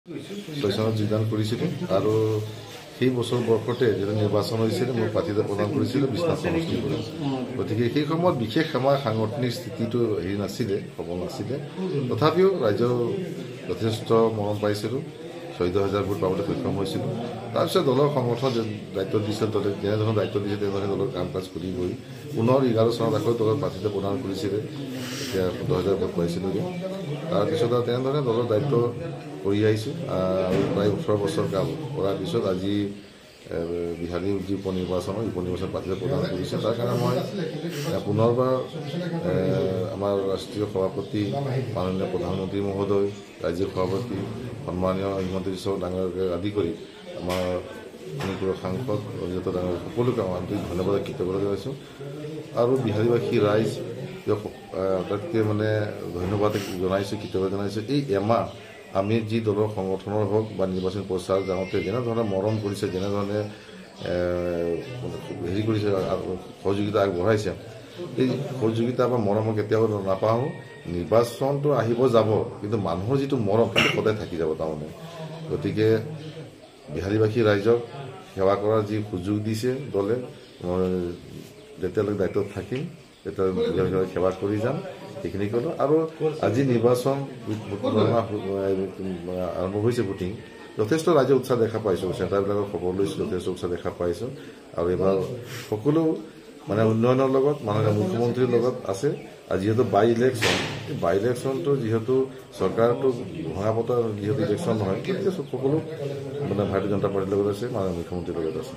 6 চনত যোগদান কৰিছিলোঁ আৰু সেই বছৰ বৰ্ষতে যেতিয়া নিৰ্বাচন হৈছিল মোৰ প্ৰাৰ্থিতা প্ৰদান কৰিছিলোঁ বিশ্বনাথ সমষ্টিৰ পৰা। গতিকে সেই সময়ত বিশেষ আমাৰ সাংগঠনিক স্থিতিটো হেৰি নাছিলে, সবল নাছিলে। তথাপিও ৰাইজৰ যথেষ্ট মৰম পাইছিলোঁ, 14,000 ভোট পাবলৈ সক্ষম হৈছিলোঁ। তাৰপিছত দলৰ সংগঠন দায়িত্ব দিছিল, দলে যেনেধৰণৰ দায়িত্ব দিছে তেনেধৰণে দলৰ কাম কাজ কৰি গৈ পুনৰ 11 চনত আকৌ দলৰ প্ৰাৰ্থিতা প্ৰদান কৰিছিলে। এতিয়া 15,000 ভোট পাইছিলোঁগৈ। তাৰপিছত আৰু তেনেধৰণে দলৰ দায়িত্ব কৰি আহিছোঁ আৰু প্ৰায় 18 বছৰ কাম কৰাৰ পিছত আজি বিহালী যি উপনিৰ্বাচন প্ৰাৰ্থিতা প্ৰদান কৰিছে। তাৰ কাৰণে মই পুনৰবাৰ আমাৰ ৰাষ্ট্ৰীয় সভাপতি মাননীয় প্ৰধানমন্ত্ৰী মহোদয়, ৰাজ্যিক সভাপতি সন্মানীয় হিমন্ত বিশ্ব ডাঙৰকে আদি কৰি আমাৰ শোণিতপুৰৰ সাংসদ অজিত ডাঙৰ সকলোকে আন্তৰিক ধন্যবাদ কৃতজ্ঞতা জনাইছোঁ। আৰু বিহাৰীবাসী ৰাইজ আটাইতকৈ ধন্যবাদ জনাইছোঁ, কৃতজ্ঞতা জনাইছোঁ। এই এমাহ আমি যি দলৰ সংগঠনৰ হওক বা নিৰ্বাচনী প্ৰচাৰ যাওঁতে যেনেধৰণে মৰম কৰিছে, যেনেধৰণে হেৰি কৰিছে, সহযোগিতা আগবঢ়াইছে, এই সহযোগিতা বা মৰম কেতিয়াও নাপাহৰোঁ। নিৰ্বাচনটো আহিব যাব, কিন্তু মানুহৰ যিটো মৰম সেইটো সদায় থাকি যাব তাৰমানে। গতিকে বিহাৰীবাসী ৰাইজক সেৱা কৰাৰ যি সুযোগ দিছে দলে, মই যেতিয়ালৈকে দায়িত্বত থাকিম তেতিয়ালৈকে সেৱা কৰি যাম, সেইখিনি ক'লোঁ। আৰু আজি নিৰ্বাচন আৰম্ভ হৈছে, ভোটিং যথেষ্ট ৰাইজৰ উৎসাহ দেখা পাইছোঁ। চেণ্টাৰবিলাকৰ খবৰ লৈছোঁ, যথেষ্ট উৎসাহ দেখা পাইছোঁ। আৰু এইবাৰ সকলো উন্নয়নৰ লগত মাননীয় মুখ্যমন্ত্ৰীৰ লগত আছে। আৰু যিহেতু বাই ইলেকশ্যনটো যিহেতু চৰকাৰটো ভঙা পতা যিহেতু ইলেকশ্যন নহয়, গতিকে সকলো ভাৰতীয় জনতা পাৰ্টীৰ লগত আছে, মাননীয় মুখ্যমন্ত্ৰীৰ লগত আছে।